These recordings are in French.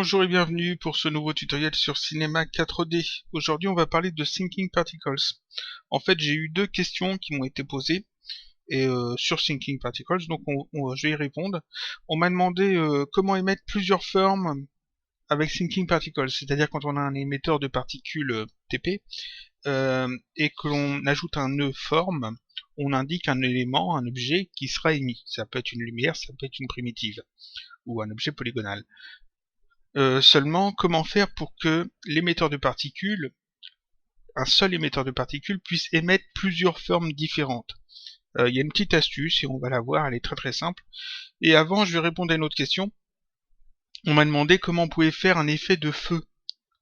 Bonjour et bienvenue pour ce nouveau tutoriel sur Cinema 4D. Aujourd'hui on va parler de Thinking Particles. En fait j'ai eu deux questions qui m'ont été posées sur Thinking Particles, donc je vais y répondre. On m'a demandé comment émettre plusieurs formes avec Thinking Particles, c'est-à-dire quand on a un émetteur de particules TP et que l'on ajoute un nœud forme, on indique un élément, un objet qui sera émis. Ça peut être une lumière, ça peut être une primitive ou un objet polygonal. Seulement, comment faire pour que l'émetteur de particules, un seul émetteur de particules, puisse émettre plusieurs formes différentes? Il y a une petite astuce et on va la voir, elle est très très simple. Et avant, je vais répondre à une autre question. On m'a demandé comment on pouvait faire un effet de feu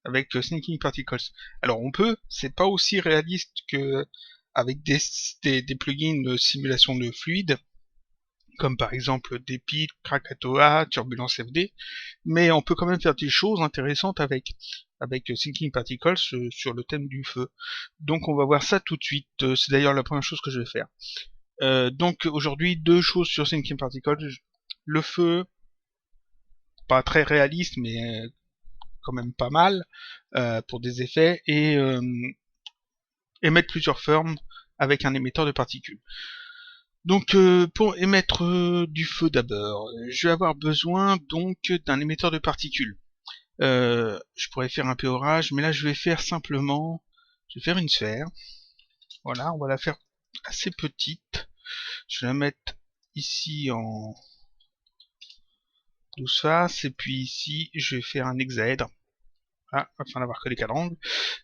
avec Thinking Particles. Alors on peut, c'est pas aussi réaliste que avec des plugins de simulation de fluide, comme par exemple Depit, Krakatoa, Turbulence FD, mais on peut quand même faire des choses intéressantes avec Thinking Particles sur le thème du feu. Donc on va voir ça tout de suite, c'est d'ailleurs la première chose que je vais faire. Donc aujourd'hui, deux choses sur Thinking Particles. Le feu, pas très réaliste, mais quand même pas mal pour des effets, et émettre plusieurs formes avec un émetteur de particules. Donc pour émettre du feu d'abord, je vais avoir besoin donc d'un émetteur de particules. Je pourrais faire un peu orage, mais là je vais faire simplement, je vais faire une sphère. Voilà, on va la faire assez petite. Je vais la mettre ici en 12 faces, et puis ici je vais faire un hexaèdre. Voilà, afin d'avoir que les quadrangles.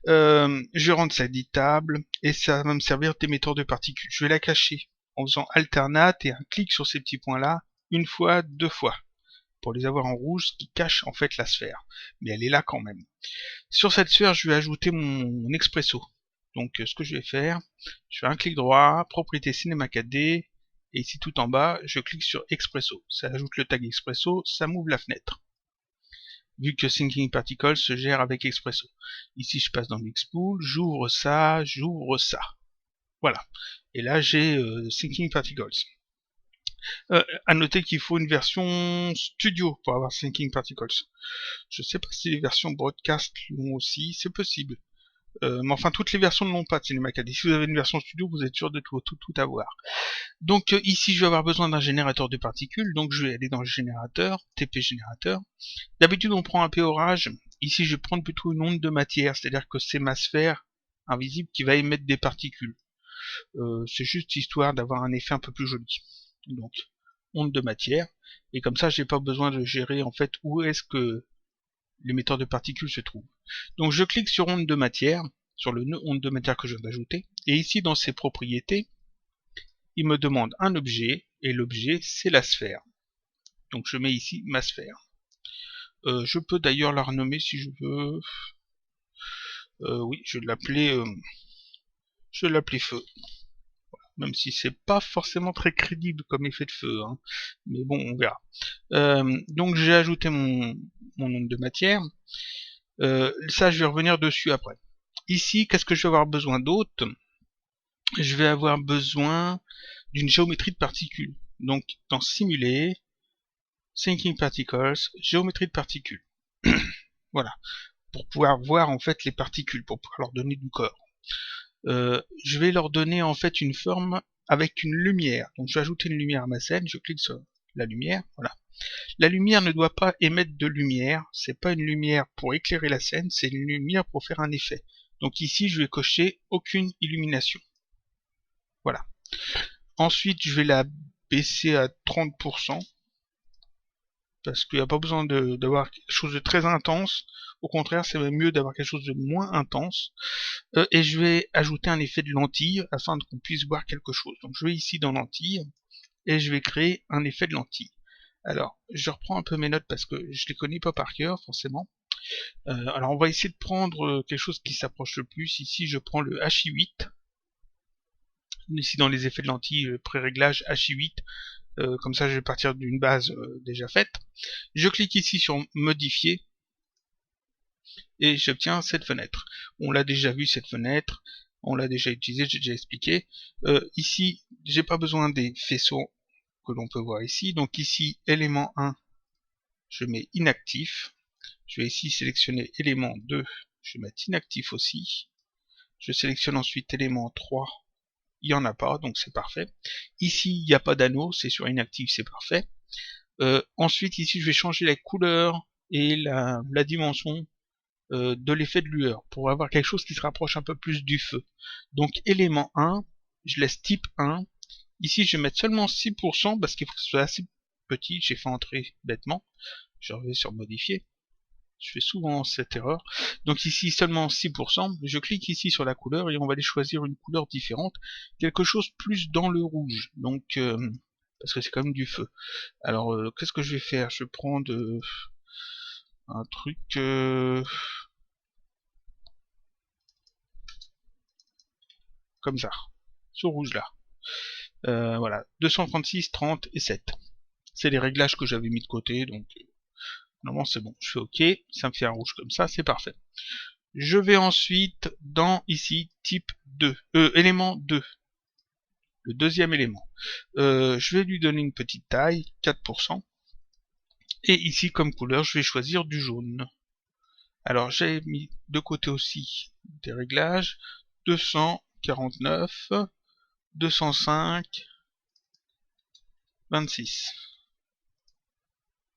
Je vais rendre ça éditable, et ça va me servir d'émetteur de particules. Je vais la cacher en faisant alternate et un clic sur ces petits points là, une fois, deux fois, pour les avoir en rouge, ce qui cache en fait la sphère. Mais elle est là quand même. Sur cette sphère, je vais ajouter mon expresso. Donc ce que je vais faire, je fais un clic droit, propriété Cinema 4D, et ici tout en bas, je clique sur expresso. Ça ajoute le tag expresso, ça m'ouvre la fenêtre. Vu que Thinking Particles se gère avec expresso. Ici je passe dans Mixpool, j'ouvre ça, Voilà. Et là j'ai Thinking Particles. À noter qu'il faut une version studio pour avoir Thinking Particles. Je sais pas si les versions broadcast l'ont aussi, c'est possible. Mais enfin, toutes les versions ne l'ont pas de Cinema 4D. Si vous avez une version studio, vous êtes sûr de tout avoir. Donc ici, je vais avoir besoin d'un générateur de particules. Donc je vais aller dans le générateur, TP générateur. D'habitude, on prend un peu orage. Ici, je vais prendre plutôt une onde de matière, c'est-à-dire que c'est ma sphère invisible qui va émettre des particules. C'est juste histoire d'avoir un effet un peu plus joli. Donc, onde de matière. Et comme ça, j'ai pas besoin de gérer en fait où est-ce que l'émetteur de particules se trouve. Donc je clique sur onde de matière, sur le nœud onde de matière que je viens d'ajouter, et ici dans ses propriétés, il me demande un objet, et l'objet c'est la sphère. Donc je mets ici ma sphère. Je peux d'ailleurs la renommer si je veux. Oui, je vais l'appeler feu. Même si c'est pas forcément très crédible comme effet de feu, hein. Mais bon, on verra. Donc j'ai ajouté mon onde de matière. Ça, je vais revenir dessus après. Ici, qu'est-ce que je vais avoir besoin d'autre? Je vais avoir besoin d'une géométrie de particules. Donc, dans Simuler, Thinking Particles, géométrie de particules. Voilà, pour pouvoir voir en fait les particules, pour pouvoir leur donner du corps. Je vais leur donner en fait une forme avec une lumière. Donc, je vais ajouter une lumière à ma scène, je clique sur la lumière, voilà. La lumière ne doit pas émettre de lumière, c'est pas une lumière pour éclairer la scène, c'est une lumière pour faire un effet. Donc ici, je vais cocher aucune illumination. Voilà. Ensuite, je vais la baisser à 30%, parce qu'il n'y a pas besoin d'avoir quelque chose de très intense. Au contraire, c'est même mieux d'avoir quelque chose de moins intense. Et je vais ajouter un effet de lentille, afin qu'on puisse voir quelque chose. Donc je vais ici dans lentille, et je vais créer un effet de lentille. Alors, je reprends un peu mes notes parce que je les connais pas par cœur, forcément. Alors, on va essayer de prendre quelque chose qui s'approche le plus. Ici, je prends le HI8. Ici, dans les effets de lentille, pré-réglage HI8. Comme ça, je vais partir d'une base déjà faite. Je clique ici sur Modifier. Et j'obtiens cette fenêtre. On l'a déjà vu, cette fenêtre. On l'a déjà utilisée, j'ai déjà expliqué. Ici, j'ai pas besoin des faisceaux que l'on peut voir ici. Donc ici, élément 1, je mets inactif. Je vais ici sélectionner élément 2, je vais mettre inactif aussi. Je sélectionne ensuite élément 3, il n'y en a pas, donc c'est parfait. Ici, il n'y a pas d'anneau, c'est sur inactif, c'est parfait. Ensuite, ici, je vais changer la couleur et la dimension de l'effet de lueur pour avoir quelque chose qui se rapproche un peu plus du feu. Donc, élément 1, je laisse type 1. Ici, je vais mettre seulement 6% parce qu'il faut que ce soit assez petit. J'ai fait entrer bêtement. Je reviens sur modifier. Je fais souvent cette erreur. Donc ici, seulement 6%. Je clique ici sur la couleur et on va aller choisir une couleur différente. Quelque chose plus dans le rouge. Donc, parce que c'est quand même du feu. Alors, qu'est-ce que je vais faire? Je vais prendre un truc... comme ça. Ce rouge là. Voilà. 236, 30 et 7. C'est les réglages que j'avais mis de côté. Donc, normalement c'est bon. Je fais OK. Ça me fait un rouge comme ça. C'est parfait. Je vais ensuite dans ici type 2. Élément 2. Le deuxième élément. Je vais lui donner une petite taille. 4%. Et ici comme couleur je vais choisir du jaune. Alors j'ai mis de côté aussi des réglages. 249, 205, 26.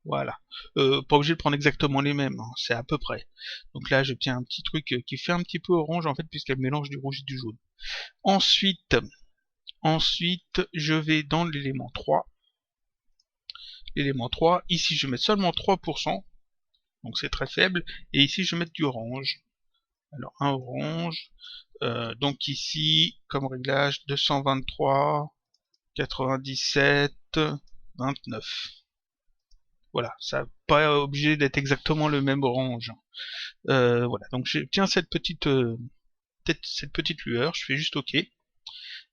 Voilà. Pas obligé de prendre exactement les mêmes, hein, c'est à peu près. Donc là j'obtiens un petit truc qui fait un petit peu orange en fait puisqu'elle mélange du rouge et du jaune. Ensuite, je vais dans l'élément 3. L'élément 3, ici je vais mettre seulement 3%, donc c'est très faible, et ici je vais mettre du orange. Alors un orange, donc ici comme réglage 223, 97, 29. Voilà, ça n'est pas obligé d'être exactement le même orange. Voilà, donc j'obtiens cette petite lueur, je fais juste OK.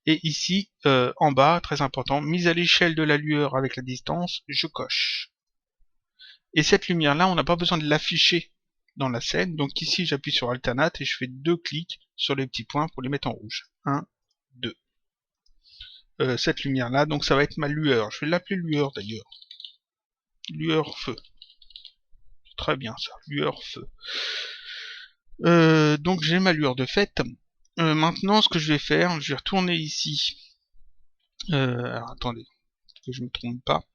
Et ici, en bas, très important, mise à l'échelle de la lueur avec la distance, je coche. Et cette lumière-là, on n'a pas besoin de l'afficher dans la scène. Donc ici, j'appuie sur Alternate et je fais 2 clics sur les petits points pour les mettre en rouge. 1, 2. Cette lumière-là, donc ça va être ma lueur. Je vais l'appeler lueur d'ailleurs. Lueur feu. Très bien ça, lueur feu. Donc j'ai ma lueur de fait. Maintenant, ce que je vais faire, je vais retourner ici. Alors attendez, que je me trompe pas.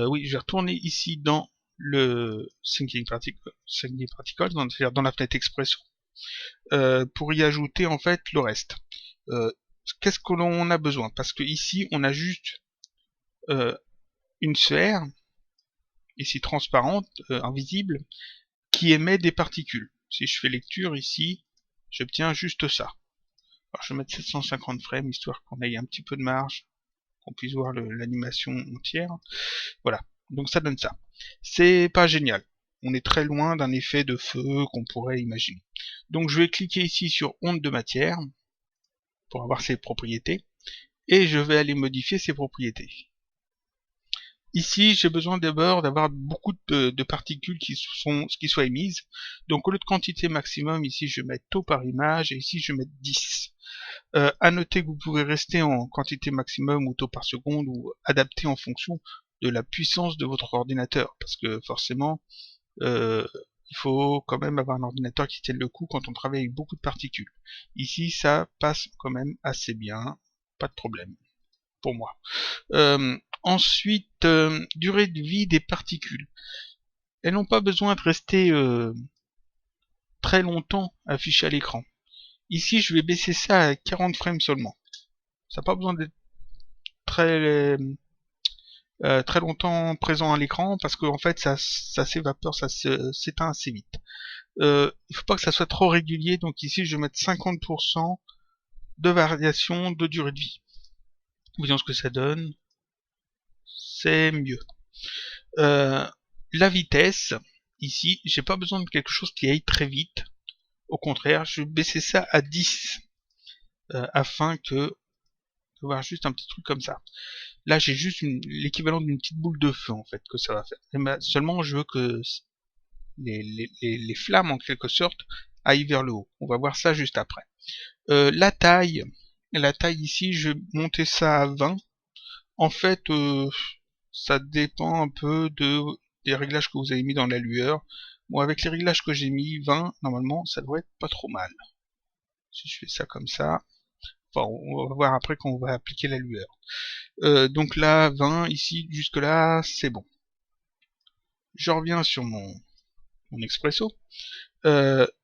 Oui, je vais retourner ici dans le Thinking Particle, c'est-à-dire dans la fenêtre Expression, pour y ajouter en fait le reste. Qu'est-ce que l'on a besoin? Parce que ici, on a juste une sphère, ici transparente, invisible, qui émet des particules. Si je fais lecture ici, j'obtiens juste ça. Alors je vais mettre 750 frames, histoire qu'on ait un petit peu de marge, qu'on puisse voir l'animation entière. Voilà, donc ça donne ça. C'est pas génial. On est très loin d'un effet de feu qu'on pourrait imaginer. Donc je vais cliquer ici sur onde de matière, pour avoir ses propriétés, et je vais aller modifier ses propriétés. Ici, j'ai besoin d'abord d'avoir beaucoup de particules qui soient émises. Donc au lieu de quantité maximum, ici je vais mettre taux par image, et ici je vais mettre 10. À noter que vous pouvez rester en quantité maximum ou taux par seconde, ou adapter en fonction de la puissance de votre ordinateur, parce que forcément, il faut quand même avoir un ordinateur qui tienne le coup quand on travaille avec beaucoup de particules. Ici, ça passe quand même assez bien, pas de problème, pour moi. Ensuite, durée de vie des particules. Elles n'ont pas besoin de rester très longtemps affichées à l'écran. Ici, je vais baisser ça à 40 frames seulement. Ça n'a pas besoin d'être très longtemps présent à l'écran parce qu'en fait ça s'évapore, ça s'éteint assez vite. Il faut pas que ça soit trop régulier, donc ici je vais mettre 50% de variation de durée de vie. Voyons ce que ça donne. C'est mieux. La vitesse, ici, j'ai pas besoin de quelque chose qui aille très vite. Au contraire, je vais baisser ça à 10 afin de voir juste un petit truc comme ça. Là, j'ai juste l'équivalent d'une petite boule de feu en fait que ça va faire. Mais seulement, je veux que les flammes en quelque sorte aillent vers le haut. On va voir ça juste après. La taille ici, je vais monter ça à 20. En fait, ça dépend un peu des réglages que vous avez mis dans la lueur. Bon, avec les réglages que j'ai mis, 20, normalement, ça devrait être pas trop mal. Si je fais ça comme ça, enfin, on va voir après quand on va appliquer la lueur. Donc là, 20, ici, jusque là, c'est bon. Je reviens sur mon expresso.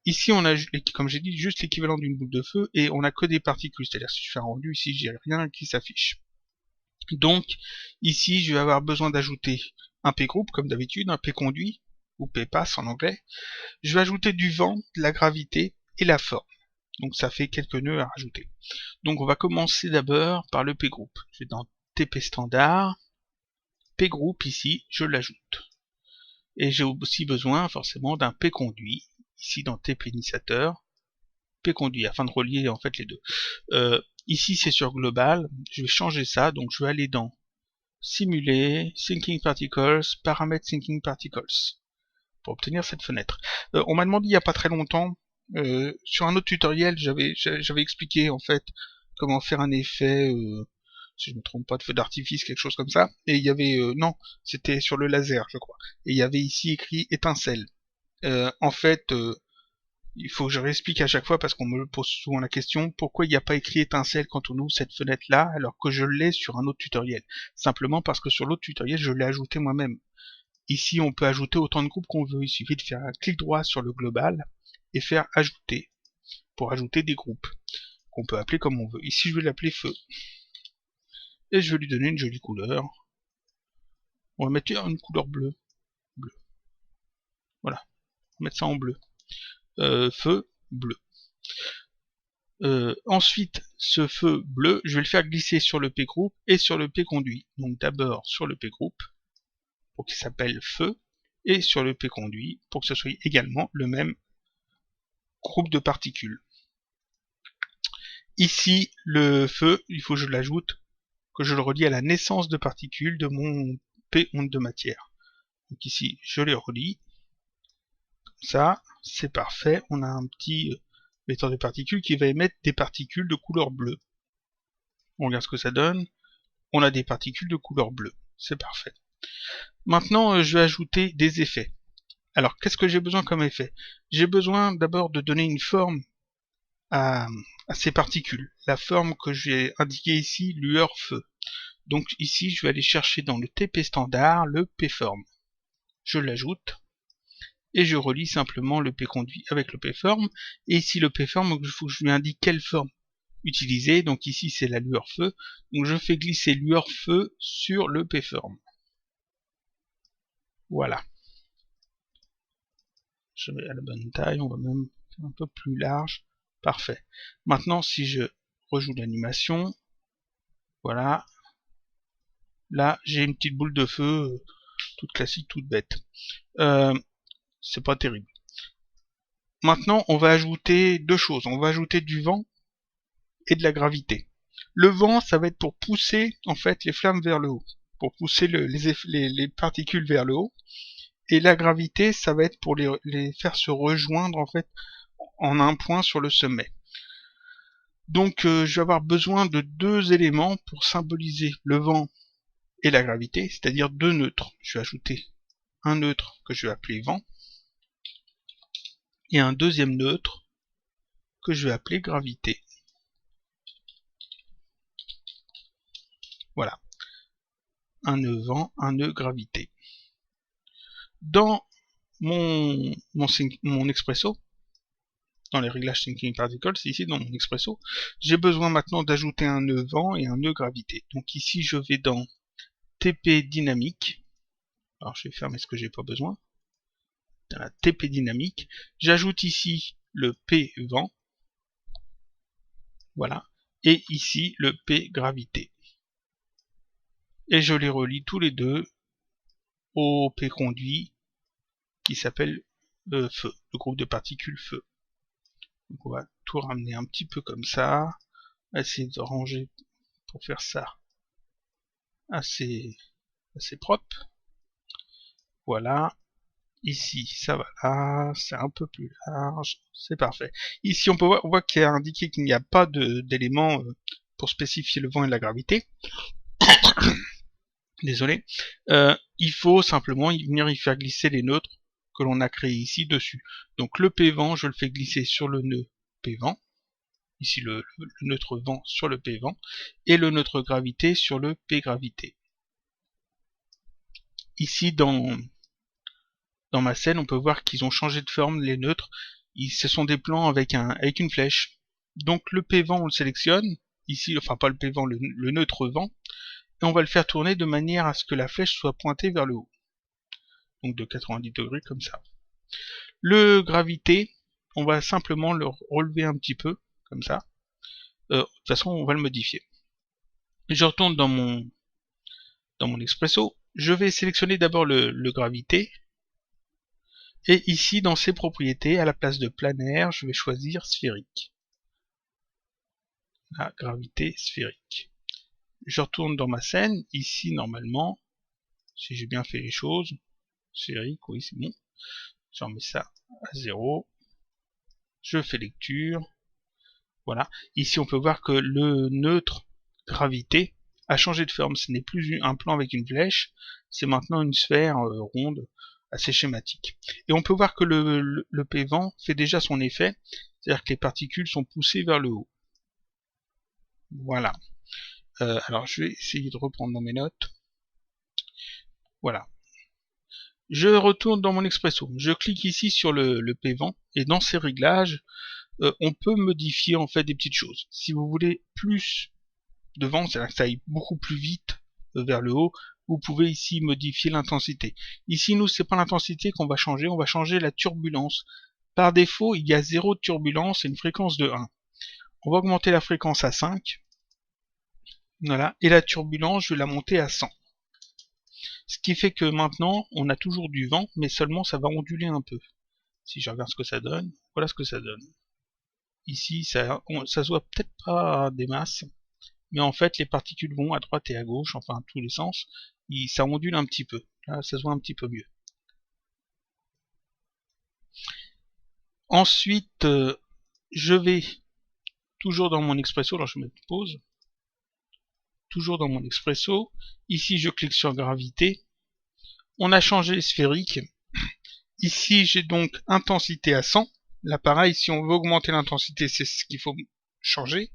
Ici, on a, comme j'ai dit, juste l'équivalent d'une boule de feu, et on a que des particules, c'est-à-dire si je fais un rendu, ici, j'ai rien qui s'affiche. Donc, ici, je vais avoir besoin d'ajouter un P-groupe, comme d'habitude, un P-conduit, ou P-pass en anglais. Je vais ajouter du vent, de la gravité, et la forme. Donc ça fait quelques nœuds à rajouter. Donc on va commencer d'abord par le P-groupe. Je vais dans TP standard, P-groupe ici, je l'ajoute. Et j'ai aussi besoin forcément d'un P-conduit, ici dans TP initiateur, P-conduit, afin de relier en fait les deux. Ici c'est sur global, je vais changer ça, donc je vais aller dans simuler, thinking particles, paramètres thinking particles, pour obtenir cette fenêtre. On m'a demandé il n'y a pas très longtemps, sur un autre tutoriel, j'avais expliqué en fait comment faire un effet, si je me trompe pas, de feu d'artifice, quelque chose comme ça. Et il y avait, non, c'était sur le laser, je crois. Et il y avait ici écrit étincelle. En fait, il faut que je réexplique à chaque fois parce qu'on me pose souvent la question pourquoi il n'y a pas écrit étincelle quand on ouvre cette fenêtre là alors que je l'ai sur un autre tutoriel. Simplement parce que sur l'autre tutoriel, je l'ai ajouté moi-même. Ici, on peut ajouter autant de groupes qu'on veut. Il suffit de faire un clic droit sur le global et faire ajouter pour ajouter des groupes qu'on peut appeler comme on veut. Ici, je vais l'appeler feu. Et je vais lui donner une jolie couleur. On va mettre une couleur bleue. Voilà. On va mettre ça en bleu. Feu bleu. Ensuite, ce feu bleu, je vais le faire glisser sur le P-groupe et sur le P-conduit. Donc d'abord sur le P-groupe, pour qu'il s'appelle feu, et sur le P-conduit, pour que ce soit également le même groupe de particules. Ici, le feu, il faut que je l'ajoute, que je le relie à la naissance de particules de mon P onde de matière. Donc ici, je les relie. Comme ça, c'est parfait. On a un petit vecteur de particules qui va émettre des particules de couleur bleue. On regarde ce que ça donne. On a des particules de couleur bleue. C'est parfait. Maintenant, je vais ajouter des effets. Alors, qu'est-ce que j'ai besoin comme effet? J'ai besoin d'abord de donner une forme à ces particules. La forme que j'ai indiquée ici, lueur feu. Donc ici, je vais aller chercher dans le TP standard le P-form. Je l'ajoute et je relie simplement le P-conduit avec le P-form. Et ici, le P-form, il faut que je lui indique quelle forme utiliser. Donc ici, c'est la lueur feu. Donc je fais glisser lueur feu sur le P-form. Voilà. Je vais à la bonne taille, on va même faire un peu plus large. Parfait. Maintenant, si je rejoue l'animation, voilà. Là, j'ai une petite boule de feu, toute classique, toute bête. C'est pas terrible. Maintenant, on va ajouter deux choses. On va ajouter du vent et de la gravité. Le vent, ça va être pour pousser en fait les flammes vers le haut, pour pousser les particules vers le haut. Et la gravité, ça va être pour les faire se rejoindre en fait en un point sur le sommet. Donc je vais avoir besoin de deux éléments pour symboliser le vent et la gravité, c'est-à-dire deux neutres. Je vais ajouter un neutre que je vais appeler vent et un deuxième neutre que je vais appeler gravité. Voilà. Un nœud vent, un nœud gravité. Dans mon expresso, dans les réglages Thinking Particles, ici dans mon expresso, j'ai besoin maintenant d'ajouter un nœud vent et un nœud gravité. Donc ici je vais dans TP dynamique. Alors je vais fermer ce que j'ai pas besoin. Dans la TP dynamique, j'ajoute ici le P vent. Voilà. Et ici le P gravité. Et je les relie tous les deux au P conduit qui s'appelle feu, le groupe de particules feu. Donc on va tout ramener un petit peu comme ça, essayer de ranger pour faire ça assez propre. Voilà. Ici, ça va là, c'est un peu plus large, c'est parfait. Ici, on voit qu'il y a indiqué qu'il n'y a pas d'éléments pour spécifier le vent et la gravité. Désolé. Il faut simplement venir y faire glisser les neutres que l'on a créé ici dessus. Donc le P-vent, je le fais glisser sur le nœud P-vent, ici le neutre vent sur le P-vent, et le neutre gravité sur le P-gravité. Ici dans ma scène, on peut voir qu'ils ont changé de forme, les neutres. Ce sont des plans avec une flèche. Donc le P-vent, on le sélectionne, ici, enfin pas le P-vent, le neutre vent, et on va le faire tourner de manière à ce que la flèche soit pointée vers le haut. Donc de 90 degrés comme ça. Le gravité, on va simplement le relever un petit peu, comme ça. De toute façon, on va le modifier. Je retourne dans mon Expresso. Je vais sélectionner d'abord le gravité. Et ici, dans ses propriétés, à la place de planaire, je vais choisir sphérique. La gravité sphérique. Je retourne dans ma scène. Ici, normalement, si j'ai bien fait les choses, sphérique, oui, c'est bon. Je remets ça à 0. Je fais lecture. Voilà. Ici, on peut voir que le neutre gravité a changé de forme. Ce n'est plus un plan avec une flèche, c'est maintenant une sphère ronde, assez schématique. Et on peut voir que le P-vent fait déjà son effet, c'est-à-dire que les particules sont poussées vers le haut. Voilà. Alors, je vais essayer de reprendre dans mes notes. Voilà. Je retourne dans mon Expresso. Je clique ici sur le P-vent, et dans ces réglages, on peut modifier en fait des petites choses. Si vous voulez plus de vent, c'est-à-dire que ça aille beaucoup plus vite vers le haut, vous pouvez ici modifier l'intensité. Ici, nous, c'est pas l'intensité qu'on va changer, on va changer la turbulence. Par défaut, il y a 0 de turbulence et une fréquence de 1. On va augmenter la fréquence à 5. Voilà, et la turbulence, je vais la monter à 100. Ce qui fait que maintenant, on a toujours du vent, mais seulement ça va onduler un peu. Si je regarde ce que ça donne, voilà ce que ça donne. Ici, ça se voit peut-être pas des masses, mais en fait les particules vont à droite et à gauche, enfin à tous les sens, ça ondule un petit peu. Là, ça se voit un petit peu mieux. Ensuite, je vais toujours dans mon Expresso, alors je vais mettre pause. Toujours dans mon Expresso. Ici, je clique sur gravité. On a changé sphérique. Ici, j'ai donc intensité à 100. Là, pareil, si on veut augmenter l'intensité, c'est ce qu'il faut changer.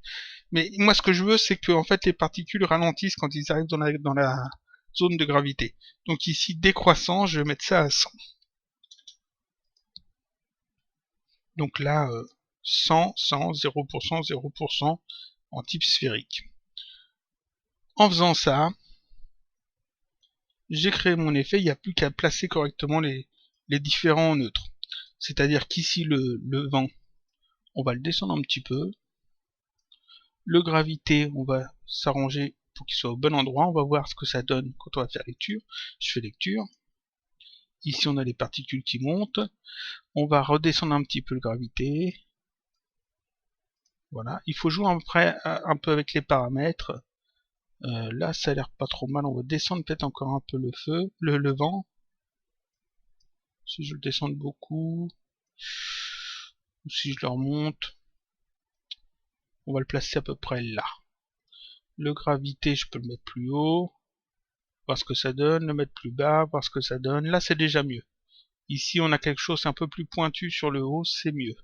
Mais moi, ce que je veux, c'est que en fait, les particules ralentissent quand ils arrivent dans la zone de gravité. Donc ici, décroissant, je vais mettre ça à 100. Donc là, 100, 100, 0%, 0% en type sphérique. En faisant ça, j'ai créé mon effet, il n'y a plus qu'à placer correctement les différents neutres. C'est-à-dire qu'ici, le vent, on va le descendre un petit peu. Le gravité, on va s'arranger pour qu'il soit au bon endroit. On va voir ce que ça donne quand on va faire lecture. Je fais lecture. Ici, on a les particules qui montent. On va redescendre un petit peu le gravité. Voilà. Il faut jouer après un peu avec les paramètres. Là, ça a l'air pas trop mal. On va descendre peut-être encore un peu le vent. Si je le descends beaucoup, ou si je le remonte, on va le placer à peu près là. Le gravité, je peux le mettre plus haut, voir ce que ça donne, le mettre plus bas, voir ce que ça donne. Là, c'est déjà mieux. Ici, on a quelque chose un peu plus pointu sur le haut, c'est mieux.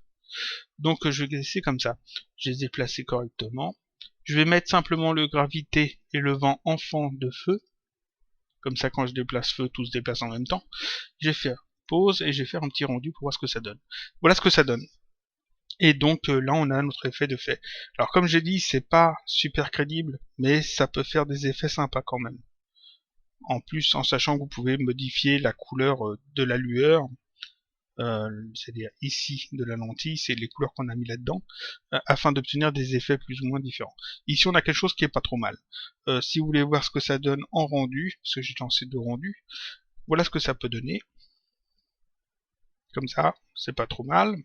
Donc, je vais laisser comme ça. Je les ai placés correctement. Je vais mettre simplement le gravité et le vent enfant de feu. Comme ça, quand je déplace feu, tout se déplace en même temps. Je vais faire pause et je vais faire un petit rendu pour voir ce que ça donne. Voilà ce que ça donne. Et donc là, on a notre effet de fait. Alors, comme j'ai dit, c'est pas super crédible, mais ça peut faire des effets sympas quand même. En plus, en sachant que vous pouvez modifier la couleur de la lueur, c'est-à-dire ici de la lentille, c'est les couleurs qu'on a mis là-dedans, afin d'obtenir des effets plus ou moins différents. Ici, on a quelque chose qui est pas trop mal. Si vous voulez voir ce que ça donne en rendu, parce que j'ai lancé 2 rendus, voilà ce que ça peut donner. Comme ça, c'est pas trop mal.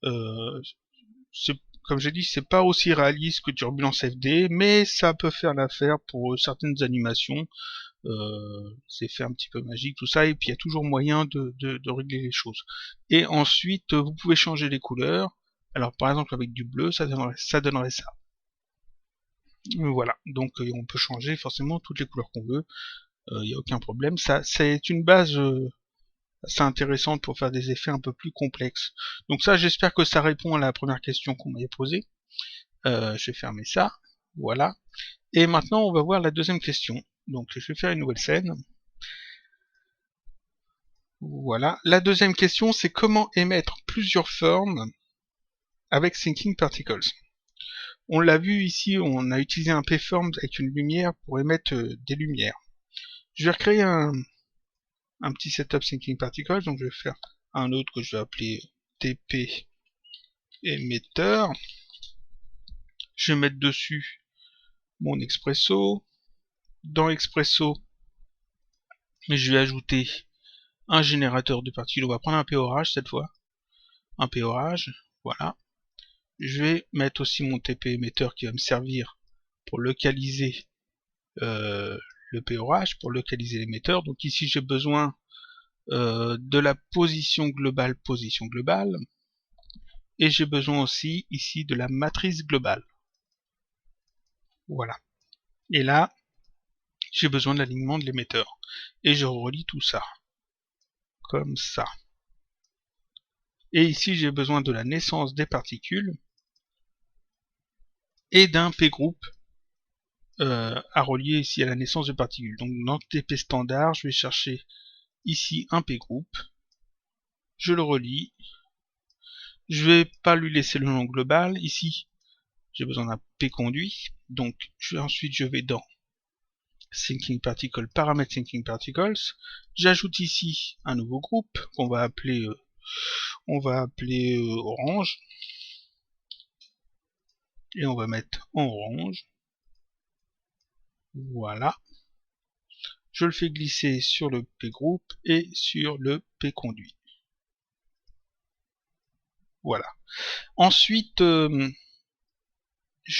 Comme j'ai dit, c'est pas aussi réaliste que Turbulence FD, mais ça peut faire l'affaire pour certaines animations. C'est fait un petit peu magique, tout ça, et puis il y a toujours moyen de régler les choses. Et ensuite, vous pouvez changer les couleurs. Alors par exemple avec du bleu, ça donnerait ça. Voilà, donc on peut changer forcément toutes les couleurs qu'on veut, il n'y a aucun problème. Ça, c'est une base assez intéressantes pour faire des effets un peu plus complexes. Donc ça, j'espère que ça répond à la première question qu'on m'avait posée. Je vais fermer ça, voilà. Et maintenant, on va voir la deuxième question. Donc je vais faire une nouvelle scène. Voilà. La deuxième question, c'est comment émettre plusieurs formes avec Thinking Particles. On l'a vu ici, on a utilisé un P-Form avec une lumière pour émettre des lumières. Je vais recréer un petit setup Thinking Particles, donc je vais faire un autre que je vais appeler TP émetteur. Je vais mettre dessus mon Expresso. Dans Expresso, je vais ajouter un générateur de particules. On va prendre un P orage cette fois. Un P orage, voilà. Je vais mettre aussi mon TP émetteur qui va me servir pour localiser le P orage, pour localiser l'émetteur. Donc ici j'ai besoin de la position globale, et j'ai besoin aussi ici de la matrice globale. Voilà. Et là, j'ai besoin de l'alignement de l'émetteur. Et je relie tout ça. Comme ça. Et ici, j'ai besoin de la naissance des particules et d'un P-group à relier ici à la naissance des particules. Donc dans TP standard, je vais chercher ici un P-group. Je le relie. Je vais pas lui laisser le nom global. Ici, j'ai besoin d'un P-conduit. Donc ensuite, je vais dans Thinking Particle, paramètres Thinking Particles. J'ajoute ici un nouveau groupe qu'on va appeler orange. Et on va mettre en orange. Voilà. Je le fais glisser sur le P-group et sur le P-conduit. Voilà. Ensuite, je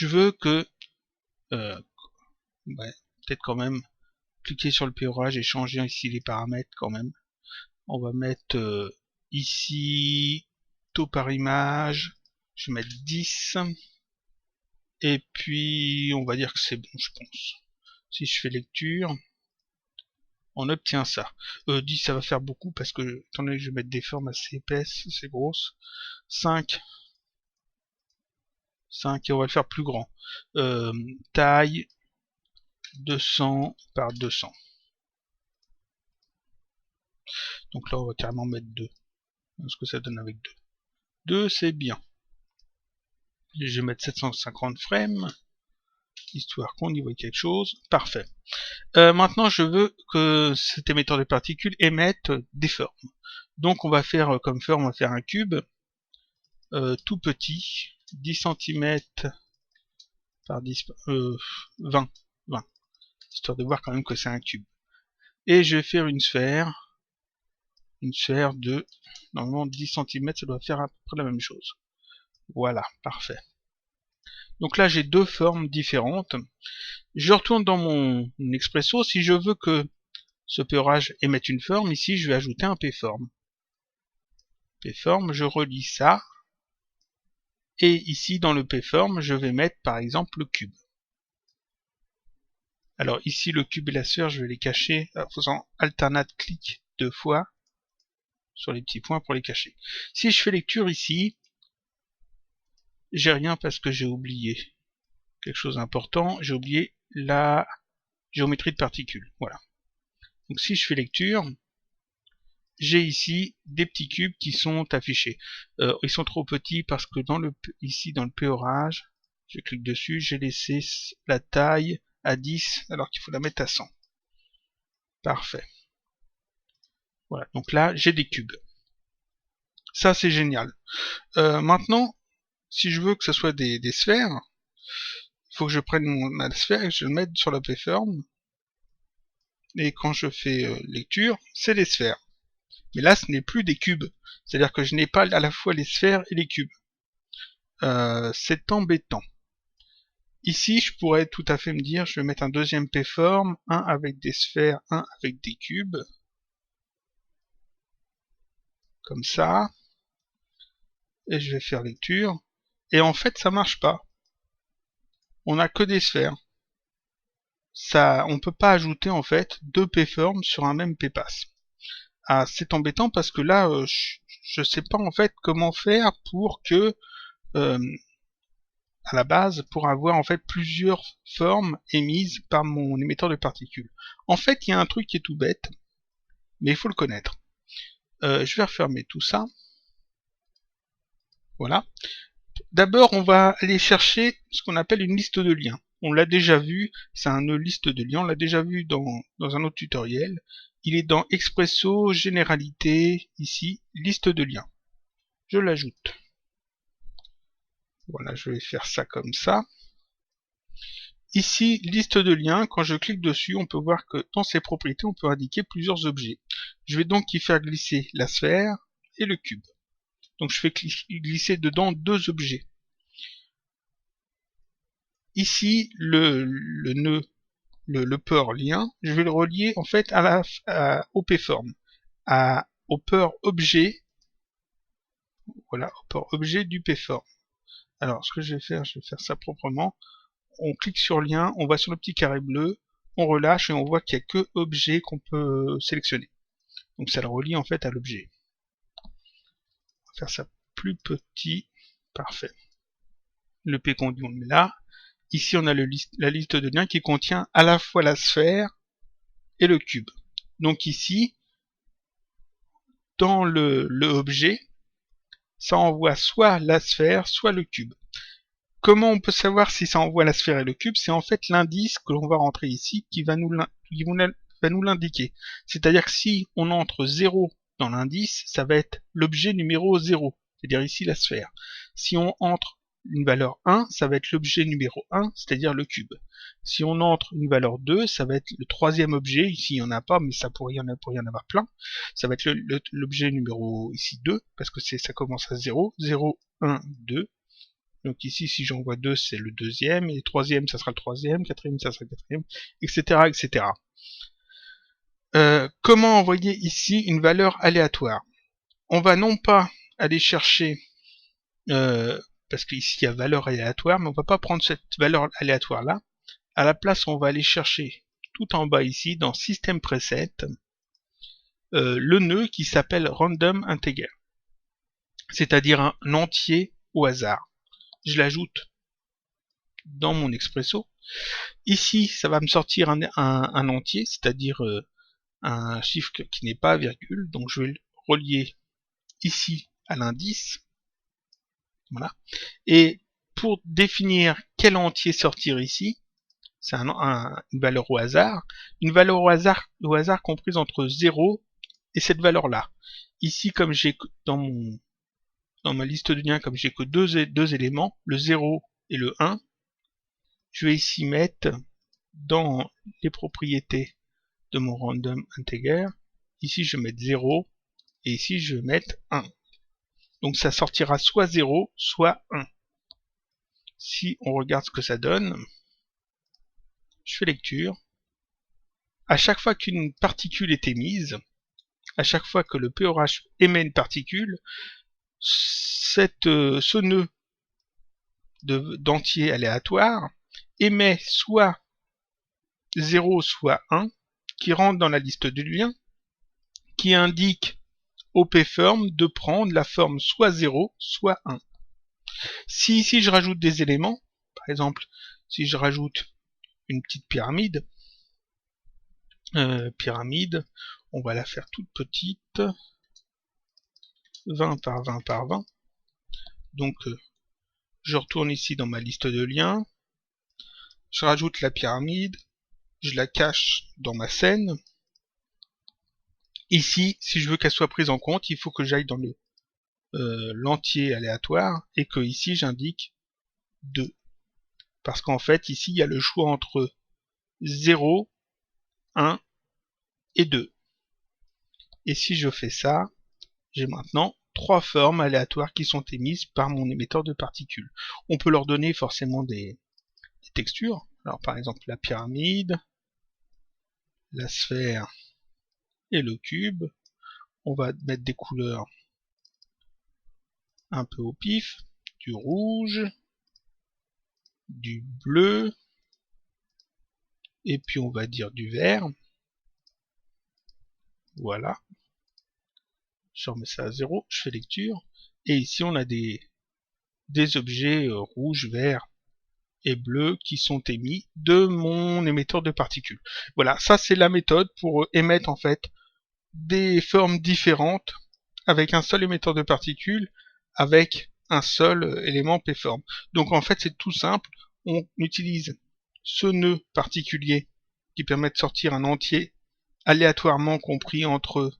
veux que peut-être quand même cliquer sur le P orage et changer ici les paramètres quand même. On va mettre ici taux par image, je vais mettre 10 et puis on va dire que c'est bon, je pense. Si je fais lecture, on obtient ça. 10 ça va faire beaucoup parce que étant donné que je vais mettre des formes assez épaisses, c'est grosse. 5 et on va le faire plus grand. Taille 200 par 200. Donc là on va carrément mettre 2. Ce que ça donne avec 2. 2 c'est bien. Je vais mettre 750 frames, histoire qu'on y voit quelque chose. Parfait. Maintenant je veux que cet émetteur de particules émette des formes. Donc on va faire comme forme, on va faire un cube tout petit, 10 cm par 10, 20, histoire de voir quand même que c'est un cube. Et je vais faire une sphère de, normalement 10 cm, ça doit faire à peu près la même chose. Voilà, parfait. Donc là j'ai deux formes différentes. Je retourne dans mon Expresso. Si je veux que ce P orage émette une forme, ici je vais ajouter un P-form. P-form, je relie ça. Et ici dans le P-form, je vais mettre par exemple le cube. Alors ici le cube et la sphère, je vais les cacher en faisant alternate clic 2 fois sur les petits points pour les cacher. Si je fais lecture ici, j'ai rien parce que j'ai oublié quelque chose d'important, j'ai oublié la géométrie de particules. Voilà. Donc si je fais lecture, j'ai ici des petits cubes qui sont affichés. Ils sont trop petits parce que ici dans le P orage, je clique dessus, j'ai laissé la taille à 10 alors qu'il faut la mettre à 100. Parfait. Voilà, donc là j'ai des cubes. Ça c'est génial. Maintenant, si je veux que ce soit des sphères, il faut que je prenne ma sphère et que je le mette sur la P-form. Et quand je fais lecture, c'est les sphères. Mais là, ce n'est plus des cubes. C'est-à-dire que je n'ai pas à la fois les sphères et les cubes. C'est embêtant. Ici, je pourrais tout à fait me dire, je vais mettre un deuxième P-form, un avec des sphères, un avec des cubes. Comme ça. Et je vais faire lecture. Et en fait, ça marche pas. On n'a que des sphères. Ça, on peut pas ajouter en fait deux P-form sur un même P-pass. Ah, c'est embêtant parce que là, je sais pas en fait comment faire pour que, à la base, pour avoir en fait plusieurs formes émises par mon émetteur de particules. En fait, il y a un truc qui est tout bête, mais il faut le connaître. Je vais refermer tout ça. Voilà. D'abord, on va aller chercher ce qu'on appelle une liste de liens. On l'a déjà vu, c'est un nœud liste de liens, on l'a déjà vu dans un autre tutoriel. Il est dans Expresso, Généralité, ici, liste de liens. Je l'ajoute. Voilà, je vais faire ça comme ça. Ici, liste de liens, quand je clique dessus, on peut voir que dans ses propriétés, on peut indiquer plusieurs objets. Je vais donc y faire glisser la sphère et le cube. Donc je fais glisser dedans deux objets. Ici, le nœud, le port lien, je vais le relier en fait au pform, au port objet, voilà, au port objet du pform. Alors, ce que je vais faire ça proprement. On clique sur lien, on va sur le petit carré bleu, on relâche et on voit qu'il n'y a que objet qu'on peut sélectionner. Donc ça le relie en fait à l'objet. On va faire ça plus petit, parfait. Le P conduit on le met là. Ici on a la liste de liens qui contient à la fois la sphère et le cube. Donc ici, dans le objet, ça envoie soit la sphère, soit le cube. Comment on peut savoir si ça envoie la sphère et le cube? C'est en fait l'indice que l'on va rentrer ici qui va nous l'indiquer. C'est-à-dire que si on entre 0 dans l'indice, ça va être l'objet numéro 0, c'est-à-dire ici la sphère. Si on entre une valeur 1, ça va être l'objet numéro 1, c'est-à-dire le cube. Si on entre une valeur 2, ça va être le troisième objet, ici il n'y en a pas, mais ça pourrait y en avoir plein. Ça va être l'objet numéro ici 2, parce que ça commence à 0, 0, 1, 2. Donc ici, si j'envoie 2, c'est le deuxième, et le troisième, ça sera le troisième, quatrième, ça sera le quatrième, etc., etc. Comment envoyer ici une valeur aléatoire? On va non pas aller chercher, parce qu'ici il y a valeur aléatoire, mais on va pas prendre cette valeur aléatoire là. À la place, on va aller chercher tout en bas ici, dans System Preset, le nœud qui s'appelle Random Integer, c'est-à-dire un entier au hasard. Je l'ajoute dans mon Expresso. Ici, ça va me sortir un entier, c'est-à-dire un chiffre qui n'est pas virgule. Donc je vais le relier ici à l'indice. Voilà. Et pour définir quel entier sortir ici, c'est une valeur au hasard. Une valeur au hasard comprise entre 0 et cette valeur-là. Ici, comme j'ai dans ma liste de liens, comme j'ai que deux éléments, le 0 et le 1, je vais ici mettre dans les propriétés de mon random integer, ici je vais mettre 0, et ici je vais mettre 1. Donc ça sortira soit 0, soit 1. Si on regarde ce que ça donne, je fais lecture. À chaque fois qu'une particule est émise, à chaque fois que le POH émet une particule, ce nœud d'entier aléatoire émet soit 0 soit 1 qui rentre dans la liste du lien, qui indique au pform de prendre la forme soit 0 soit 1. Si ici je rajoute des éléments, par exemple si je rajoute une petite pyramide, on va la faire toute petite, 20 par 20 par 20. Donc je retourne ici dans ma liste de liens, je rajoute la pyramide, je la cache dans ma scène. Ici, si je veux qu'elle soit prise en compte, il faut que j'aille dans l'entier aléatoire et que ici j'indique 2. Parce qu'en fait, ici, il y a le choix entre 0, 1 et 2. Et si je fais ça, j'ai maintenant 3 formes aléatoires qui sont émises par mon émetteur de particules. On peut leur donner forcément des textures. Alors par exemple la pyramide, la sphère et le cube. On va mettre des couleurs un peu au pif, du rouge, du bleu, et puis on va dire du vert. Voilà. Je remets ça à 0, je fais lecture, et ici on a des objets rouges, verts et bleus qui sont émis de mon émetteur de particules. Voilà, ça c'est la méthode pour émettre en fait des formes différentes avec un seul émetteur de particules, avec un seul élément P-form. Donc en fait c'est tout simple, on utilise ce nœud particulier qui permet de sortir un entier aléatoirement compris entre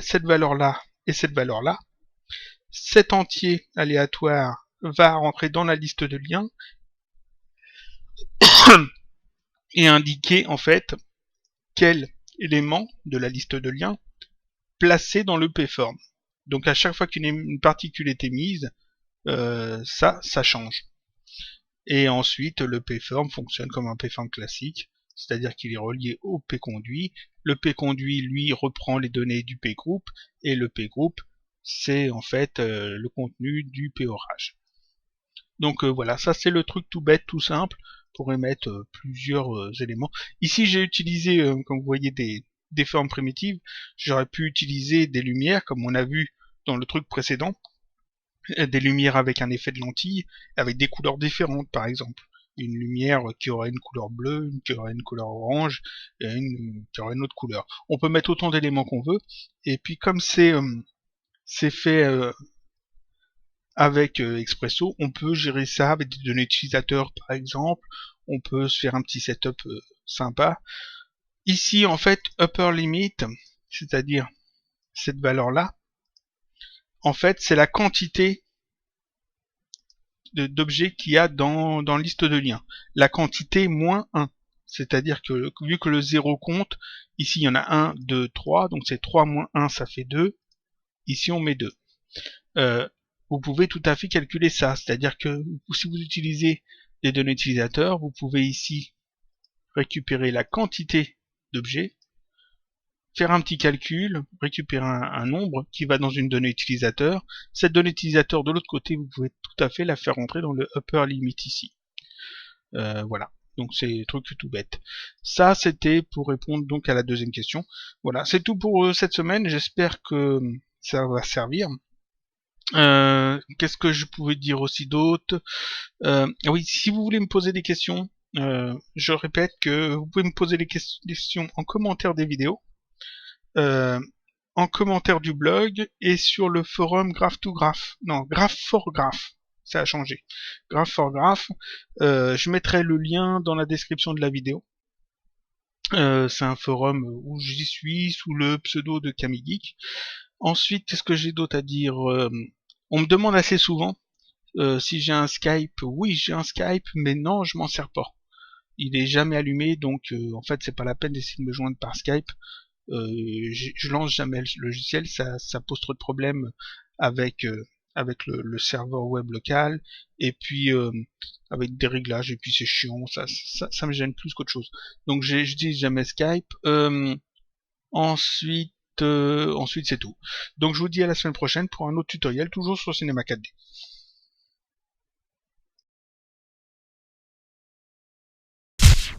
cette valeur-là et cette valeur-là. Cet entier aléatoire va rentrer dans la liste de liens et indiquer en fait quel élément de la liste de liens placer dans le P-form. Donc à chaque fois qu'une particule est émise, ça change. Et ensuite, le P-form fonctionne comme un P-form classique, c'est-à-dire qu'il est relié au P-conduit. Le P-conduit, lui, reprend les données du P-groupe, et le P-groupe, c'est en fait le contenu du P-orage. Donc voilà, ça c'est le truc tout bête, tout simple, pour émettre plusieurs éléments. Ici, j'ai utilisé, comme vous voyez, des formes primitives. J'aurais pu utiliser des lumières, comme on a vu dans le truc précédent, des lumières avec un effet de lentille, avec des couleurs différentes par exemple. Une lumière qui aurait une couleur bleue, une qui aurait une couleur orange, et une qui aurait une autre couleur. On peut mettre autant d'éléments qu'on veut, et puis comme c'est fait avec Expresso, on peut gérer ça avec des données utilisateurs par exemple, on peut se faire un petit setup sympa. Ici en fait, upper limit, c'est-à-dire cette valeur-là, en fait c'est la quantité d'objets qu'il y a dans liste de liens. La quantité moins 1. C'est-à-dire que vu que le 0 compte, ici il y en a 1, 2, 3, donc c'est 3 moins 1, ça fait 2. Ici on met 2. Vous pouvez tout à fait calculer ça, c'est-à-dire que si vous utilisez des données utilisateurs, vous pouvez ici récupérer la quantité d'objets, faire un petit calcul, récupérer un nombre qui va dans une donnée utilisateur. Cette donnée utilisateur de l'autre côté, vous pouvez tout à fait la faire rentrer dans le upper limit ici. Voilà. Donc c'est des trucs tout bêtes. Ça c'était pour répondre donc à la deuxième question. Voilà, c'est tout pour cette semaine. J'espère que ça va servir. Qu'est-ce que je pouvais dire aussi d'autre? Oui, si vous voulez me poser des questions, je répète que vous pouvez me poser les questions en commentaire des vidéos. En commentaire du blog et sur le forum Graph2Graph. Non, Graph4Graph. Ça a changé. Graph4Graph. Je mettrai le lien dans la description de la vidéo. C'est un forum où j'y suis sous le pseudo de Kamigeek. Ensuite, qu'est-ce que j'ai d'autre à dire? On me demande assez souvent si j'ai un Skype. Oui, j'ai un Skype, mais non, je m'en sers pas. Il est jamais allumé, donc en fait, c'est pas la peine d'essayer de me joindre par Skype. Je lance jamais le logiciel, ça pose trop de problèmes avec le serveur web local, et puis avec des réglages, et puis c'est chiant, ça me gêne plus qu'autre chose. Donc je dis jamais Skype. Ensuite c'est tout. Donc je vous dis à la semaine prochaine pour un autre tutoriel, toujours sur Cinema 4D.